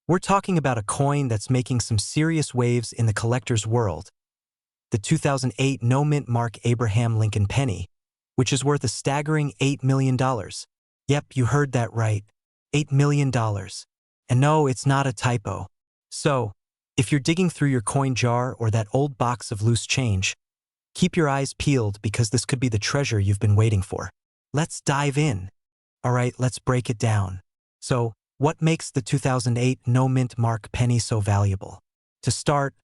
We're talking about a coin that's making some serious waves in the collector's world, the 2008 no-mint mark Abraham Lincoln penny, which is worth a staggering $8 million. Yep, you heard that right, $8 million. And no, it's not a typo. So, if you're digging through your coin jar or that old box of loose change, keep your eyes peeled because this could be the treasure you've been waiting for. Let's dive in. Alright, let's break it down. So, what makes the 2008 no-mint mark penny so valuable? To start,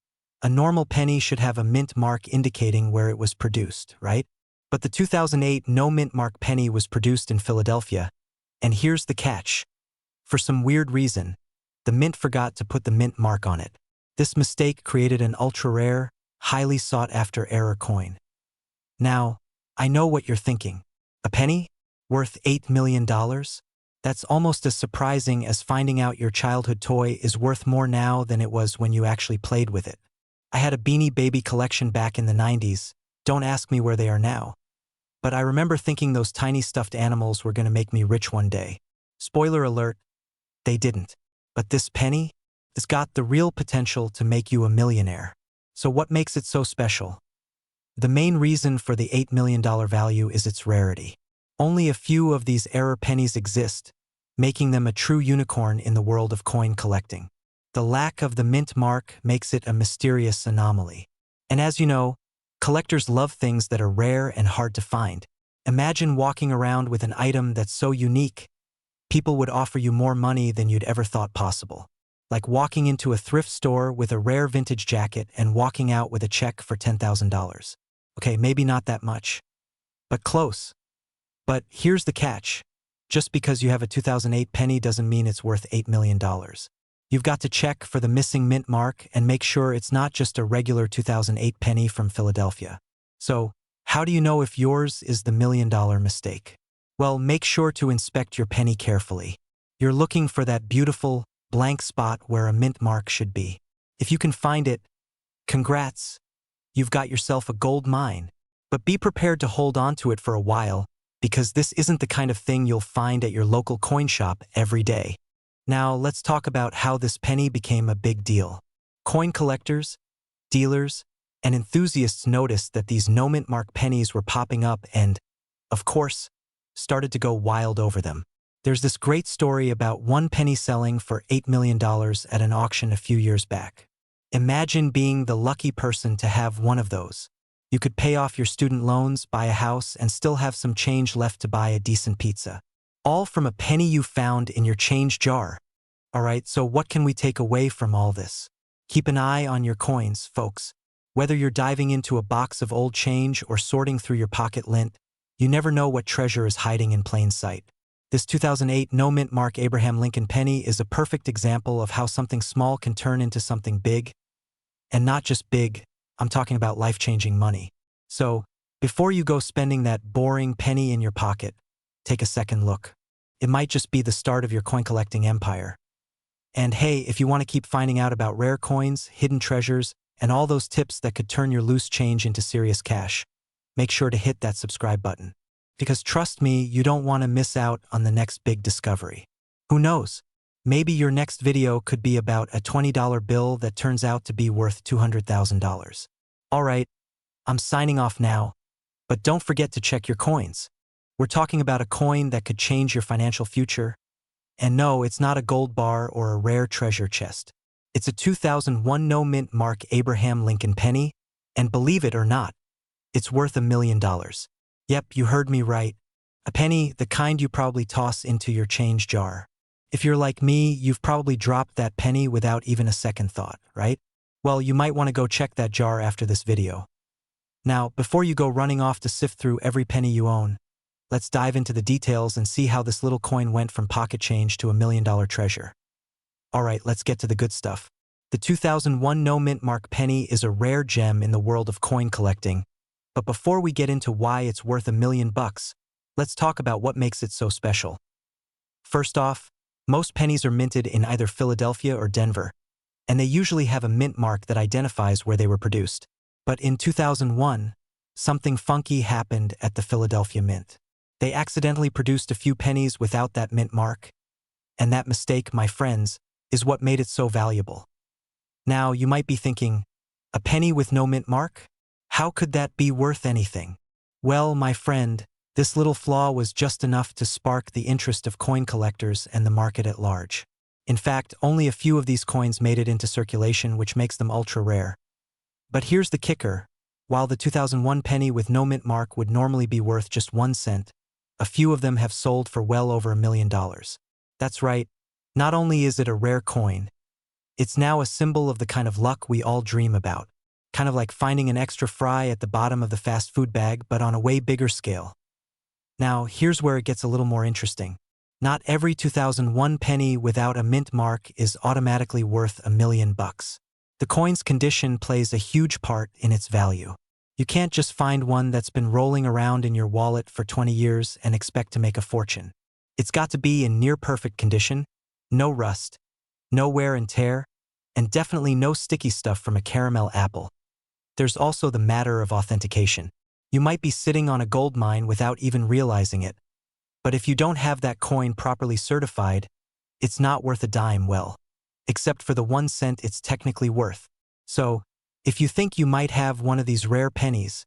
a normal penny should have a mint mark indicating where it was produced, right? But the 2008 no-mint mark penny was produced in Philadelphia, and here's the catch. For some weird reason, the mint forgot to put the mint mark on it. This mistake created an ultra-rare, highly sought-after error coin. Now, I know what you're thinking. A penny? Worth $8 million? That's almost as surprising as finding out your childhood toy is worth more now than it was when you actually played with it. I had a Beanie Baby collection back in the 90s. Don't ask me where they are now. But I remember thinking those tiny stuffed animals were going to make me rich one day. Spoiler alert, they didn't. But this penny? It's got the real potential to make you a millionaire. So what makes it so special? The main reason for the $8 million value is its rarity. Only a few of these error pennies exist, making them a true unicorn in the world of coin collecting. The lack of the mint mark makes it a mysterious anomaly. And as you know, collectors love things that are rare and hard to find. Imagine walking around with an item that's so unique, people would offer you more money than you'd ever thought possible. Like walking into a thrift store with a rare vintage jacket and walking out with a check for $10,000. Okay, maybe not that much, but close. But here's the catch. Just because you have a 2008 penny doesn't mean it's worth $8 million. You've got to check for the missing mint mark and make sure it's not just a regular 2008 penny from Philadelphia. So, how do you know if yours is the $1 million mistake? Well, make sure to inspect your penny carefully. You're looking for that beautiful, blank spot where a mint mark should be. If you can find it, congrats. You've got yourself a gold mine. But be prepared to hold on to it for a while, because this isn't the kind of thing you'll find at your local coin shop every day. Now, let's talk about how this penny became a big deal. Coin collectors, dealers, and enthusiasts noticed that these no-mint mark pennies were popping up and, of course, started to go wild over them. There's this great story about one penny selling for $8 million at an auction a few years back. Imagine being the lucky person to have one of those. You could pay off your student loans, buy a house, and still have some change left to buy a decent pizza. All from a penny you found in your change jar. Alright, so what can we take away from all this? Keep an eye on your coins, folks. Whether you're diving into a box of old change or sorting through your pocket lint, you never know what treasure is hiding in plain sight. This 2008 no-mint mark Abraham Lincoln penny is a perfect example of how something small can turn into something big. And not just big, I'm talking about life-changing money. So, before you go spending that boring penny in your pocket, take a second look. It might just be the start of your coin-collecting empire. And hey, if you want to keep finding out about rare coins, hidden treasures, and all those tips that could turn your loose change into serious cash, make sure to hit that subscribe button. Because trust me, you don't want to miss out on the next big discovery. Who knows? Maybe your next video could be about a $20 bill that turns out to be worth $200,000. Alright, I'm signing off now, but don't forget to check your coins. We're talking about a coin that could change your financial future. And no, it's not a gold bar or a rare treasure chest. It's a 2001 no-mint mark Abraham Lincoln penny, and believe it or not, it's worth $1 million. Yep, you heard me right. A penny, the kind you probably toss into your change jar. If you're like me, you've probably dropped that penny without even a second thought, right? Well, you might want to go check that jar after this video. Now, before you go running off to sift through every penny you own, let's dive into the details and see how this little coin went from pocket change to $1 million treasure. Alright, let's get to the good stuff. The 2001 no-mint mark penny is a rare gem in the world of coin collecting. But before we get into why it's worth $1 million, let's talk about what makes it so special. First off, most pennies are minted in either Philadelphia or Denver, and they usually have a mint mark that identifies where they were produced. But in 2001, something funky happened at the Philadelphia Mint. They accidentally produced a few pennies without that mint mark. And that mistake, my friends, is what made it so valuable. Now, you might be thinking, a penny with no mint mark? How could that be worth anything? Well, my friend, this little flaw was just enough to spark the interest of coin collectors and the market at large. In fact, only a few of these coins made it into circulation, which makes them ultra rare. But here's the kicker. While the 2001 penny with no mint mark would normally be worth just 1 cent, a few of them have sold for well over $1 million. That's right, not only is it a rare coin, it's now a symbol of the kind of luck we all dream about. Kind of like finding an extra fry at the bottom of the fast food bag, but on a way bigger scale. Now, here's where it gets a little more interesting. Not every 2001 penny without a mint mark is automatically worth $1 million. The coin's condition plays a huge part in its value. You can't just find one that's been rolling around in your wallet for 20 years and expect to make a fortune. It's got to be in near-perfect condition, no rust, no wear and tear, and definitely no sticky stuff from a caramel apple. There's also the matter of authentication. You might be sitting on a gold mine without even realizing it. But if you don't have that coin properly certified, it's not worth a dime, well, except for the 1 cent it's technically worth. So, if you think you might have one of these rare pennies,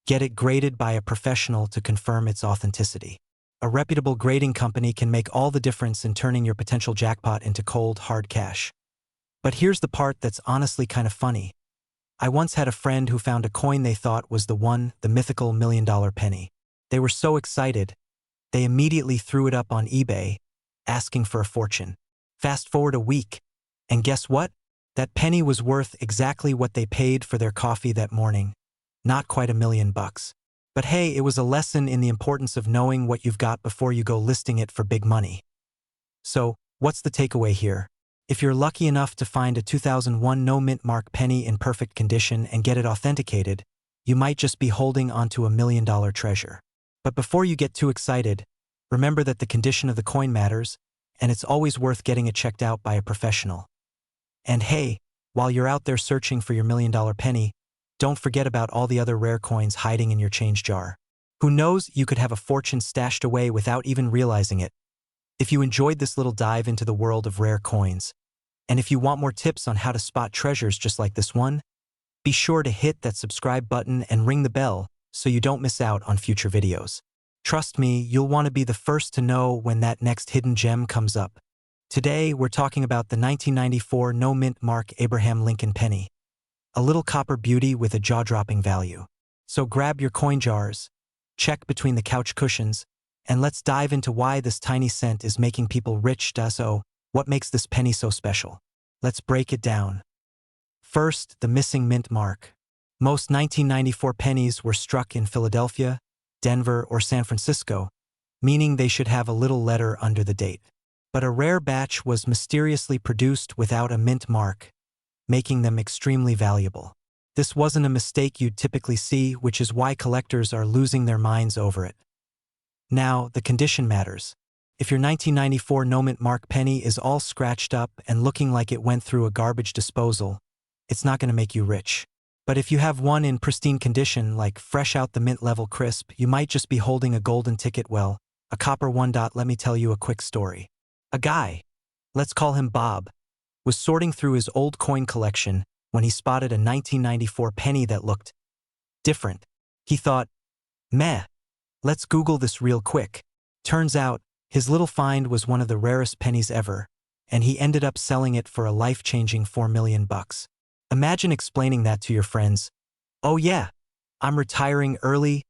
get it graded by a professional to confirm its authenticity. A reputable grading company can make all the difference in turning your potential jackpot into cold, hard cash. But here's the part that's honestly kind of funny. I once had a friend who found a coin they thought was the mythical $1 million penny. They were so excited, they immediately threw it up on eBay, asking for a fortune. Fast forward a week, and guess what? That penny was worth exactly what they paid for their coffee that morning. Not quite $1 million. But hey, it was a lesson in the importance of knowing what you've got before you go listing it for big money. So, what's the takeaway here? If you're lucky enough to find a 2001 no mint mark penny in perfect condition and get it authenticated, you might just be holding onto $1 million treasure. But before you get too excited, remember that the condition of the coin matters, and it's always worth getting it checked out by a professional. And hey, while you're out there searching for your $1 million penny, don't forget about all the other rare coins hiding in your change jar. Who knows, you could have a fortune stashed away without even realizing it. If you enjoyed this little dive into the world of rare coins, and if you want more tips on how to spot treasures just like this one, be sure to hit that subscribe button and ring the bell so you don't miss out on future videos. Trust me, you'll want to be the first to know when that next hidden gem comes up. Today, we're talking about the 1994 no mint mark Abraham Lincoln penny. A little copper beauty with a jaw-dropping value. So grab your coin jars, check between the couch cushions, and let's dive into why this tiny cent is making people rich. So, what makes this penny so special? Let's break it down. First, the missing mint mark. Most 1994 pennies were struck in Philadelphia, Denver, or San Francisco, meaning they should have a little letter under the date. But a rare batch was mysteriously produced without a mint mark, making them extremely valuable. This wasn't a mistake you'd typically see, which is why collectors are losing their minds over it. Now, the condition matters. If your 1994 no mint mark penny is all scratched up and looking like it went through a garbage disposal, it's not going to make you rich. But if you have one in pristine condition, like fresh out the mint level crisp, you might just be holding a golden ticket. Well, a copper one. Let me tell you a quick story. A guy, let's call him Bob, was sorting through his old coin collection when he spotted a 1994 penny that looked different. He thought, meh, let's Google this real quick. Turns out, his little find was one of the rarest pennies ever, and he ended up selling it for a life-changing $4 million. Imagine explaining that to your friends. Oh yeah, I'm retiring early,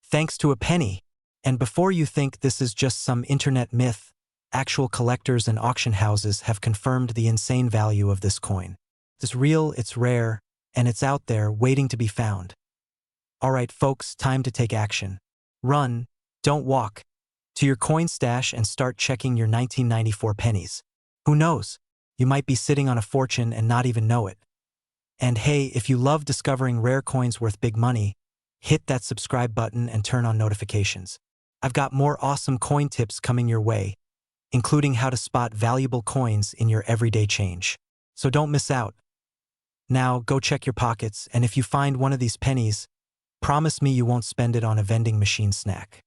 thanks to a penny. And before you think this is just some internet myth, actual collectors and auction houses have confirmed the insane value of this coin. It's real, it's rare, and it's out there waiting to be found. Alright folks, time to take action. Run, don't walk, to your coin stash and start checking your 1994 pennies. Who knows, you might be sitting on a fortune and not even know it. And hey, if you love discovering rare coins worth big money, hit that subscribe button and turn on notifications. I've got more awesome coin tips coming your way, including how to spot valuable coins in your everyday change. So don't miss out. Now, go check your pockets, and if you find one of these pennies, promise me you won't spend it on a vending machine snack.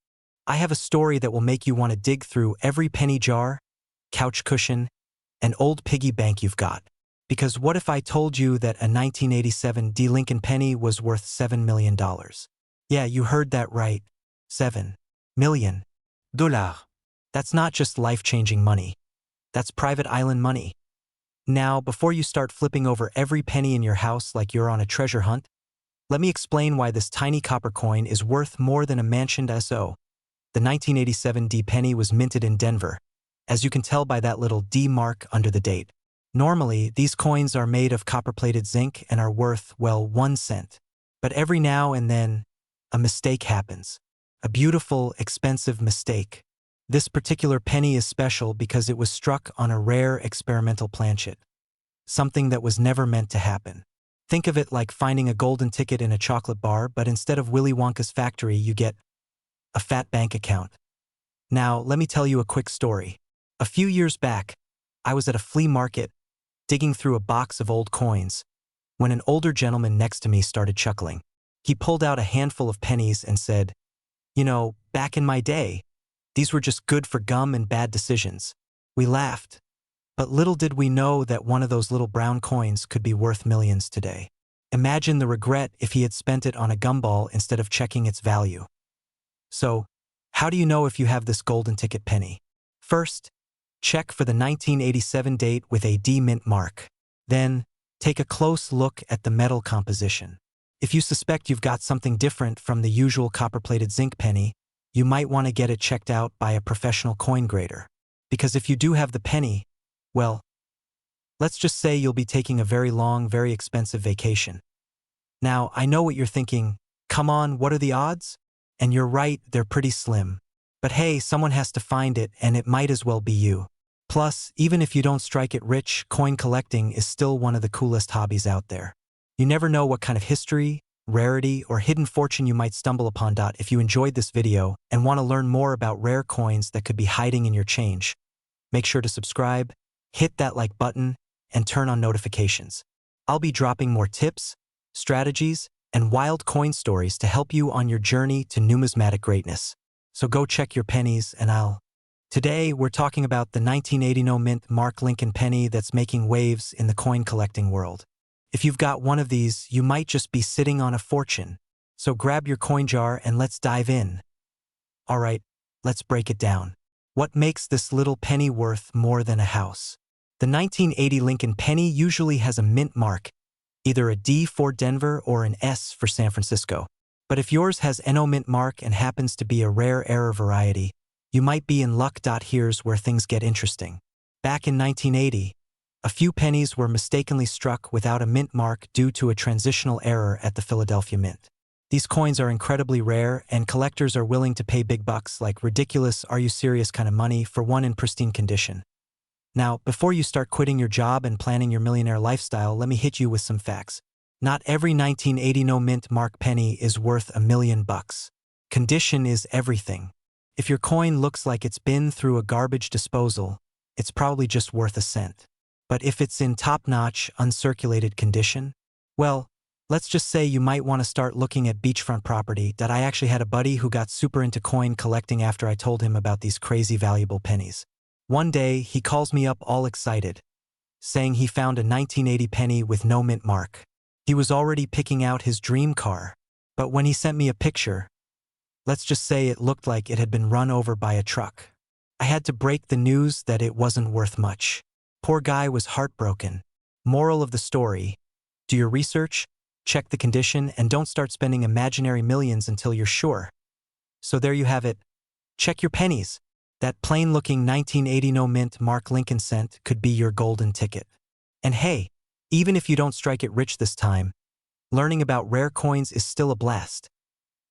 I have a story that will make you want to dig through every penny jar, couch cushion, An old piggy bank you've got. Because what if I told you that a 1987 D Lincoln penny was worth $7 million? Yeah, you heard that right. $7 million. That's not just life-changing money. That's private island money. Now, before you start flipping over every penny in your house like you're on a treasure hunt, let me explain why this tiny copper coin is worth more than a mansioned SO. The 1987 D penny was minted in Denver, as you can tell by that little D mark under the date. Normally, these coins are made of copper-plated zinc and are worth, well, 1 cent. But every now and then, a mistake happens. A beautiful, expensive mistake. This particular penny is special because it was struck on a rare experimental planchet. Something that was never meant to happen. Think of it like finding a golden ticket in a chocolate bar, but instead of Willy Wonka's factory, you get a fat bank account. Now, let me tell you a quick story. A few years back, I was at a flea market, digging through a box of old coins, when an older gentleman next to me started chuckling. He pulled out a handful of pennies and said, "You know, back in my day, these were just good for gum and bad decisions." We laughed, but little did we know that one of those little brown coins could be worth millions today. Imagine the regret if he had spent it on a gumball instead of checking its value. So, how do you know if you have this golden ticket penny? First, check for the 1987 date with a D mint mark. Then, take a close look at the metal composition. If you suspect you've got something different from the usual copper-plated zinc penny, you might want to get it checked out by a professional coin grader. Because if you do have the penny, well, let's just say you'll be taking a very long, very expensive vacation. Now, I know what you're thinking. Come on, what are the odds? And you're right, they're pretty slim. But hey, someone has to find it, and it might as well be you. Plus, even if you don't strike it rich, coin collecting is still one of the coolest hobbies out there. You never know what kind of history, rarity, or hidden fortune you might stumble upon. If you enjoyed this video and want to learn more about rare coins that could be hiding in your change, make sure to subscribe, hit that like button, and turn on notifications. I'll be dropping more tips, strategies, and wild coin stories to help you on your journey to numismatic greatness. So go check your pennies and Today, we're talking about the 1980 no mint Mark Lincoln penny that's making waves in the coin collecting world. If you've got one of these, you might just be sitting on a fortune. So grab your coin jar and let's dive in. Alright, let's break it down. What makes this little penny worth more than a house? The 1980 Lincoln penny usually has a mint mark, either a D for Denver or an S for San Francisco. But if yours has NO mint mark and happens to be a rare error variety, you might be in luck. Here's where things get interesting. Back in 1980, a few pennies were mistakenly struck without a mint mark due to a transitional error at the Philadelphia Mint. These coins are incredibly rare, and collectors are willing to pay big bucks, like ridiculous, are you serious kind of money, for one in pristine condition. Now, before you start quitting your job and planning your millionaire lifestyle, let me hit you with some facts. Not every 1980 no mint mark penny is worth $1 million. Condition is everything. If your coin looks like it's been through a garbage disposal, it's probably just worth a cent. But if it's in top-notch, uncirculated condition, well, let's just say you might want to start looking at beachfront property. I actually had a buddy who got super into coin collecting after I told him about these crazy valuable pennies. One day, he calls me up all excited, saying he found a 1980 penny with no mint mark. He was already picking out his dream car, but when he sent me a picture, let's just say it looked like it had been run over by a truck. I had to break the news that it wasn't worth much. Poor guy was heartbroken. Moral of the story: do your research, check the condition, and don't start spending imaginary millions until you're sure. So there you have it. Check your pennies. That plain-looking 1980 no mint Mark Lincoln cent could be your golden ticket. And hey, even if you don't strike it rich this time, learning about rare coins is still a blast.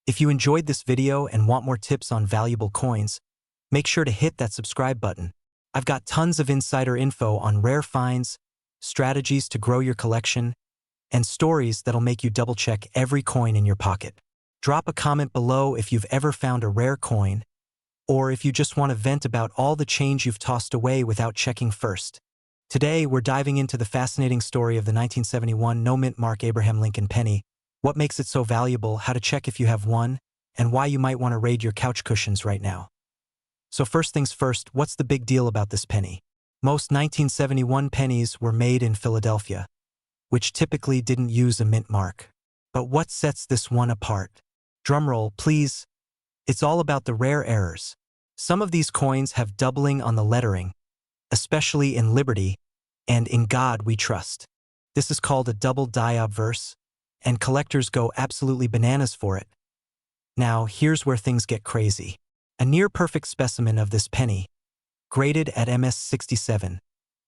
If you enjoyed this video and want more tips on valuable coins, make sure to hit that subscribe button. I've got tons of insider info on rare finds, strategies to grow your collection, and stories that'll make you double-check every coin in your pocket. Drop a comment below if you've ever found a rare coin, or if you just want to vent about all the change you've tossed away without checking first. Today, we're diving into the fascinating story of the 1971 no mint mark Abraham Lincoln penny, what makes it so valuable, how to check if you have one, and why you might want to raid your couch cushions right now. So first things first, what's the big deal about this penny? Most 1971 pennies were made in Philadelphia, which typically didn't use a mint mark. But what sets this one apart? Drumroll, please. It's all about the rare errors. Some of these coins have doubling on the lettering, especially in Liberty and In God We Trust. This is called a double die obverse, and collectors go absolutely bananas for it. Now, here's where things get crazy. A near-perfect specimen of this penny, graded at MS-67,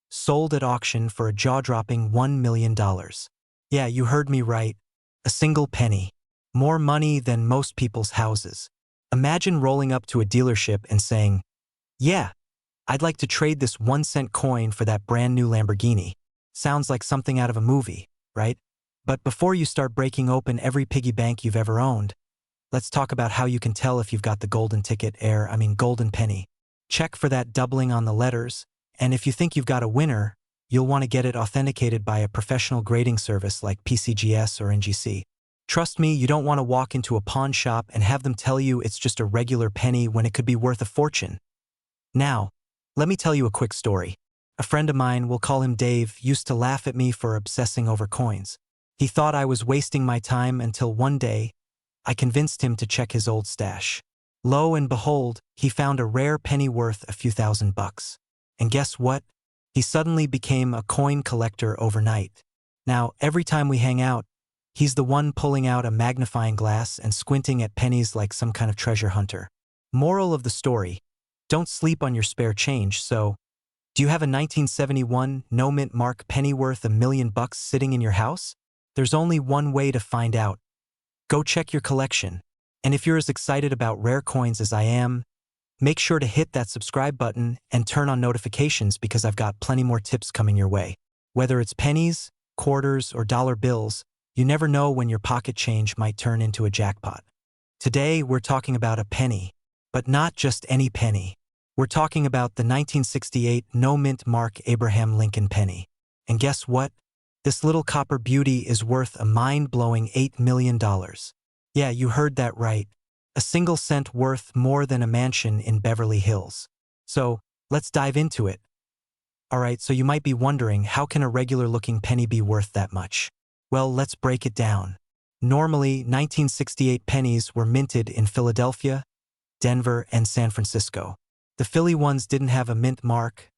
sold at auction for a jaw-dropping $1 million. Yeah, you heard me right. A single penny. More money than most people's houses. Imagine rolling up to a dealership and saying, "Yeah, I'd like to trade this 1-cent coin for that brand new Lamborghini." Sounds like something out of a movie, right? But before you start breaking open every piggy bank you've ever owned, let's talk about how you can tell if you've got the golden golden penny. Check for that doubling on the letters, and if you think you've got a winner, you'll want to get it authenticated by a professional grading service like PCGS or NGC. Trust me, you don't want to walk into a pawn shop and have them tell you it's just a regular penny when it could be worth a fortune. Now, let me tell you a quick story. A friend of mine, we'll call him Dave, used to laugh at me for obsessing over coins. He thought I was wasting my time until one day, I convinced him to check his old stash. Lo and behold, he found a rare penny worth a few $1,000s. And guess what? He suddenly became a coin collector overnight. Now, every time we hang out, he's the one pulling out a magnifying glass and squinting at pennies like some kind of treasure hunter. Moral of the story: don't sleep on your spare change. So, do you have a 1971 no-mint mark penny worth $1 million sitting in your house? There's only one way to find out. Go check your collection. And if you're as excited about rare coins as I am, make sure to hit that subscribe button and turn on notifications because I've got plenty more tips coming your way. Whether it's pennies, quarters, or dollar bills, you never know when your pocket change might turn into a jackpot. Today, we're talking about a penny, but not just any penny. We're talking about the 1968 no-mint mark Abraham Lincoln penny. And guess what? This little copper beauty is worth a mind-blowing $8 million. Yeah, you heard that right. A single cent worth more than a mansion in Beverly Hills. So, let's dive into it. Alright, so you might be wondering, how can a regular-looking penny be worth that much? Well, let's break it down. Normally, 1968 pennies were minted in Philadelphia, Denver, and San Francisco. The Philly ones didn't have a mint mark,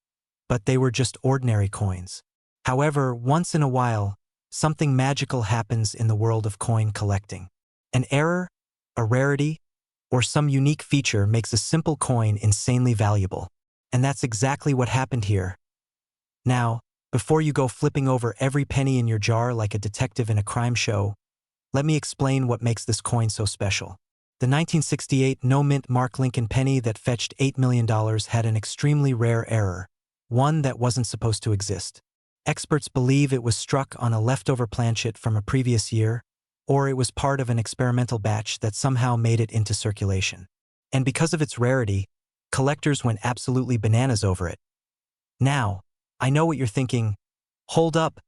but they were just ordinary coins. However, once in a while, something magical happens in the world of coin collecting. An error, a rarity, or some unique feature makes a simple coin insanely valuable. And that's exactly what happened here. Now, before you go flipping over every penny in your jar like a detective in a crime show, let me explain what makes this coin so special. The 1968 no-mint mark Lincoln penny that fetched $8 million had an extremely rare error, one that wasn't supposed to exist. Experts believe it was struck on a leftover planchet from a previous year, or it was part of an experimental batch that somehow made it into circulation. And because of its rarity, collectors went absolutely bananas over it. Now, I know what you're thinking. Hold up.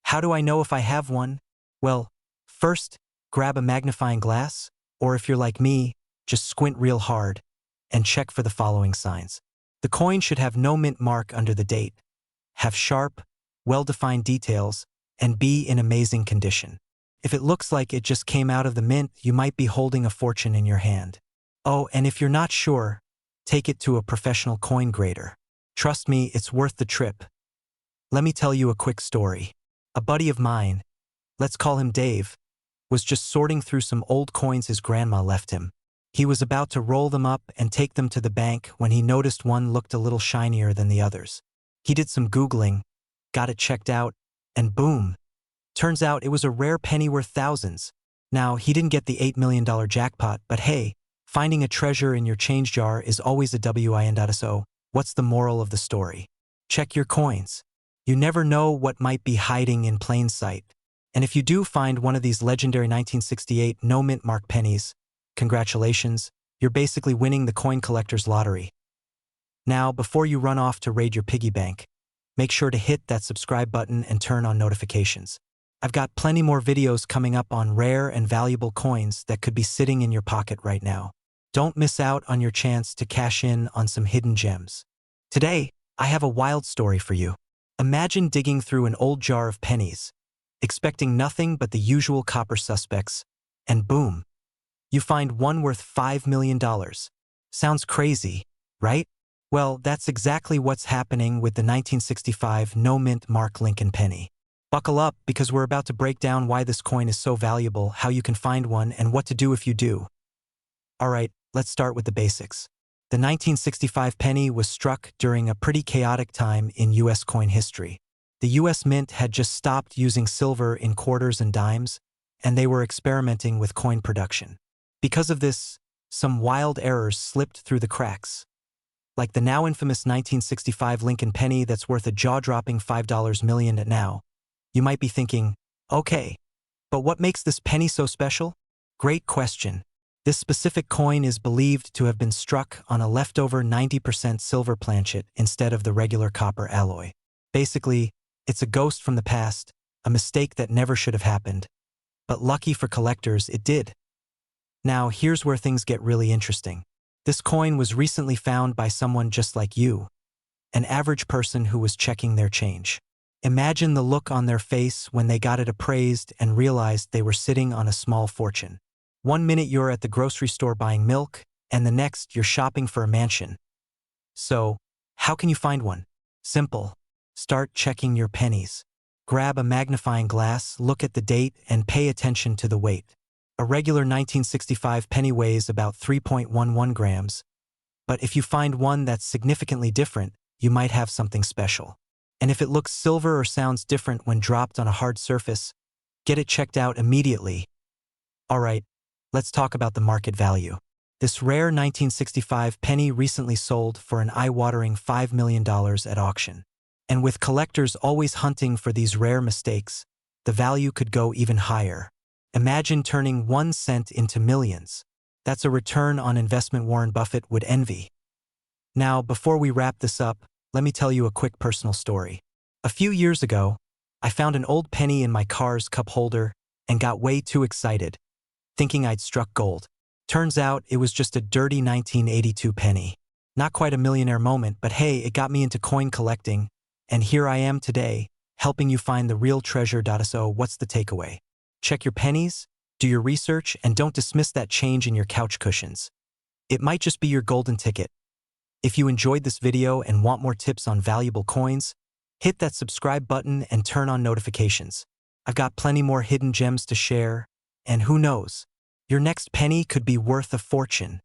How do I know if I have one? Well, first, grab a magnifying glass, or if you're like me, just squint real hard and check for the following signs. The coin should have no mint mark under the date, have sharp, well-defined details, and be in amazing condition. If it looks like it just came out of the mint, you might be holding a fortune in your hand. Oh, and if you're not sure, take it to a professional coin grader. Trust me, it's worth the trip. Let me tell you a quick story. A buddy of mine, let's call him Dave, was just sorting through some old coins his grandma left him. He was about to roll them up and take them to the bank when he noticed one looked a little shinier than the others. He did some Googling, got it checked out, and boom! Turns out it was a rare penny worth thousands. Now, he didn't get the $8 million jackpot, but hey, finding a treasure in your change jar is always a win. So, what's the moral of the story? Check your coins. You never know what might be hiding in plain sight. And if you do find one of these legendary 1968 no-mint mark pennies, congratulations, you're basically winning the coin collector's lottery. Now, before you run off to raid your piggy bank, make sure to hit that subscribe button and turn on notifications. I've got plenty more videos coming up on rare and valuable coins that could be sitting in your pocket right now. Don't miss out on your chance to cash in on some hidden gems. Today, I have a wild story for you. Imagine digging through an old jar of pennies, expecting nothing but the usual copper suspects, and boom, you find one worth $5 million. Sounds crazy, right? Well, that's exactly what's happening with the 1965 no-mint Mark Lincoln penny. Buckle up because we're about to break down why this coin is so valuable, how you can find one, and what to do if you do. Alright, let's start with the basics. The 1965 penny was struck during a pretty chaotic time in U.S. coin history. The U.S. Mint had just stopped using silver in quarters and dimes, and they were experimenting with coin production. Because of this, some wild errors slipped through the cracks. Like the now infamous 1965 Lincoln penny that's worth a jaw-dropping $5 million now. You might be thinking, okay, but what makes this penny so special? Great question. This specific coin is believed to have been struck on a leftover 90% silver planchet instead of the regular copper alloy. Basically, it's a ghost from the past, a mistake that never should have happened. But lucky for collectors, it did. Now, here's where things get really interesting. This coin was recently found by someone just like you, an average person who was checking their change. Imagine the look on their face when they got it appraised and realized they were sitting on a small fortune. One minute you're at the grocery store buying milk, and the next you're shopping for a mansion. So, how can you find one? Simple. Start checking your pennies. Grab a magnifying glass, look at the date, and pay attention to the weight. A regular 1965 penny weighs about 3.11 grams, but if you find one that's significantly different, you might have something special. And if it looks silver or sounds different when dropped on a hard surface, get it checked out immediately. Alright, let's talk about the market value. This rare 1965 penny recently sold for an eye-watering $5 million at auction. And with collectors always hunting for these rare mistakes, the value could go even higher. Imagine turning 1 cent into millions. That's a return on investment Warren Buffett would envy. Now, before we wrap this up, let me tell you a quick personal story. A few years ago, I found an old penny in my car's cup holder and got way too excited, thinking I'd struck gold. Turns out it was just a dirty 1982 penny. Not quite a millionaire moment, but hey, it got me into coin collecting, and here I am today, helping you find the real treasure. So what's the takeaway? Check your pennies, do your research, and don't dismiss that change in your couch cushions. It might just be your golden ticket. If you enjoyed this video and want more tips on valuable coins, hit that subscribe button and turn on notifications. I've got plenty more hidden gems to share, and who knows, your next penny could be worth a fortune.